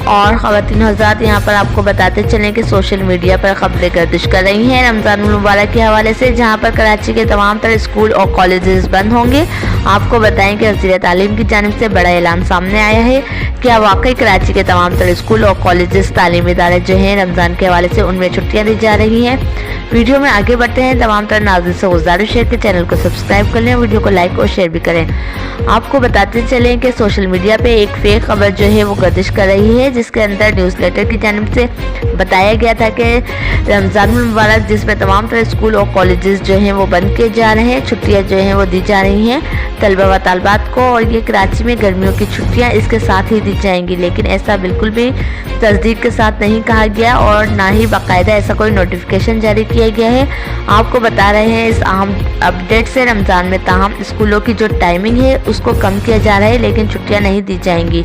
اور خواتین حضرات یہاں پر آپ کو بتاتے چلیں کہ سوشل میڈیا پر خبریں گردش کر رہی ہیں رمضان المبارک کے حوالے سے، جہاں پر کراچی کے تمام تر اسکول اور کالجز بند ہوں گے۔ آپ کو بتائیں کہ وزیر تعلیم کی جانب سے بڑا اعلان سامنے آیا ہے۔ کیا واقعی کراچی کے تمام تر اسکول اور کالجز تعلیمی ادارے جو ہیں رمضان کے حوالے سے ان میں چھٹیاں دی جا رہی ہیں؟ ویڈیو میں آگے بڑھتے ہیں۔ تمام تر ناظرین سے گزارش ہے کہ چینل کو سبسکرائب کر لیں، ویڈیو کو لائک اور شیئر بھی کریں۔ آپ کو بتاتے چلیں کہ سوشل میڈیا پہ ایک فیک خبر جو ہے وہ گردش کر رہی ہے، جس کے اندر نیوز لیٹر کی جانب سے بتایا گیا تھا کہ رمضان المبارک جس میں تمام تر اسکول اور کالجز جو ہیں وہ بند کیے جا رہے ہیں، چھٹیاں جو ہیں وہ دی جا رہی ہیں طلبہ و طالبات کو، اور یہ کراچی میں گرمیوں کی چھٹیاں اس کے ساتھ ہی دی جائیں گی، لیکن ایسا بالکل بھی تصدیق کے ساتھ نہیں کہا گیا اور نہ ہی باقاعدہ ایسا کوئی نوٹیفیکیشن جاری کیا گیا ہے۔ آپ کو بتا رہے ہیں اس اہم اپڈیٹ سے رمضان میں تاہم اسکولوں کی جو ٹائمنگ ہے اس کو کم کیا جا رہا ہے، لیکن چھٹیاں نہیں دی جائیں گی۔